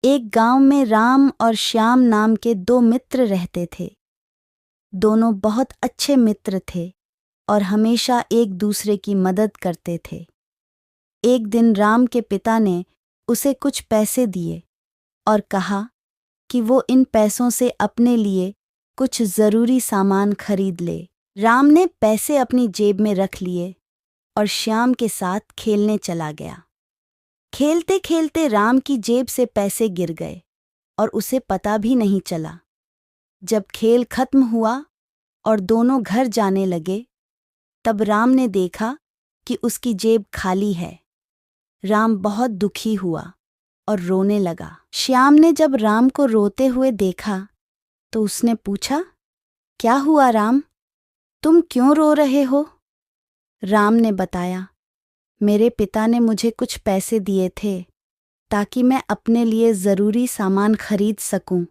एक गांव में राम और श्याम नाम के दो मित्र रहते थे। दोनों बहुत अच्छे मित्र थे और हमेशा एक दूसरे की मदद करते थे। एक दिन राम के पिता ने उसे कुछ पैसे दिए और कहा कि वो इन पैसों से अपने लिए कुछ जरूरी सामान खरीद ले। राम ने पैसे अपनी जेब में रख लिए और श्याम के साथ खेलने चला गया। खेलते खेलते राम की जेब से पैसे गिर गए और उसे पता भी नहीं चला। जब खेल खत्म हुआ और दोनों घर जाने लगे, तब राम ने देखा कि उसकी जेब खाली है। राम बहुत दुखी हुआ और रोने लगा। श्याम ने जब राम को रोते हुए देखा तो उसने पूछा, क्या हुआ राम, तुम क्यों रो रहे हो? राम ने बताया, मेरे पिता ने मुझे कुछ पैसे दिए थे ताकि मैं अपने लिए ज़रूरी सामान खरीद सकूं,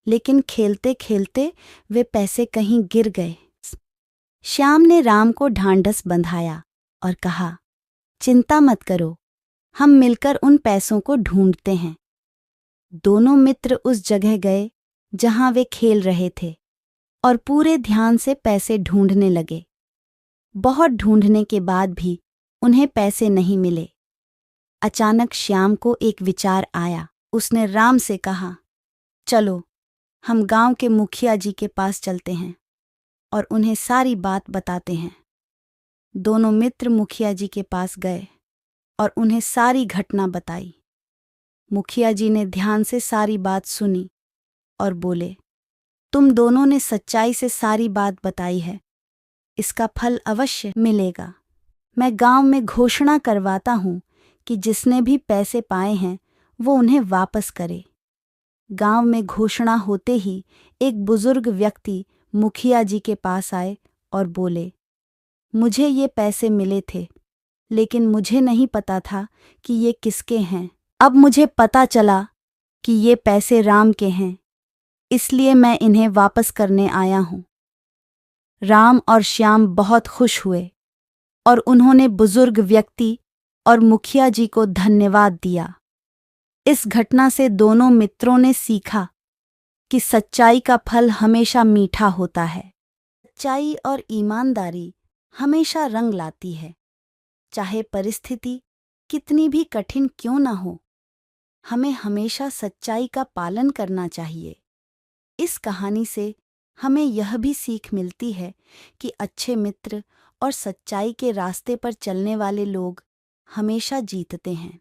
लेकिन खेलते खेलते वे पैसे कहीं गिर गए। श्याम ने राम को ढांढस बंधाया और कहा, चिंता मत करो, हम मिलकर उन पैसों को ढूंढते हैं। दोनों मित्र उस जगह गए जहां वे खेल रहे थे और पूरे ध्यान से पैसे ढूंढने लगे। बहुत ढूंढने के बाद भी उन्हें पैसे नहीं मिले। अचानक श्याम को एक विचार आया। उसने राम से कहा, चलो हम गांव के मुखिया जी के पास चलते हैं और उन्हें सारी बात बताते हैं। दोनों मित्र मुखिया जी के पास गए और उन्हें सारी घटना बताई। मुखिया जी ने ध्यान से सारी बात सुनी और बोले, तुम दोनों ने सच्चाई से सारी बात बताई है, इसका फल अवश्य मिलेगा। मैं गांव में घोषणा करवाता हूं कि जिसने भी पैसे पाए हैं वो उन्हें वापस करे। गांव में घोषणा होते ही एक बुजुर्ग व्यक्ति मुखिया जी के पास आए और बोले, मुझे ये पैसे मिले थे, लेकिन मुझे नहीं पता था कि ये किसके हैं। अब मुझे पता चला कि ये पैसे राम के हैं, इसलिए मैं इन्हें वापस करने आया हूं। राम और श्याम बहुत खुश हुए और उन्होंने बुजुर्ग व्यक्ति और मुखिया जी को धन्यवाद दिया। इस घटना से दोनों मित्रों ने सीखा कि सच्चाई का फल हमेशा मीठा होता है। सच्चाई और ईमानदारी हमेशा रंग लाती है, चाहे परिस्थिति कितनी भी कठिन क्यों न हो। हमें हमेशा सच्चाई का पालन करना चाहिए। इस कहानी से हमें यह भी सीख मिलती है कि अच्छे मित्र और सच्चाई के रास्ते पर चलने वाले लोग हमेशा जीतते हैं।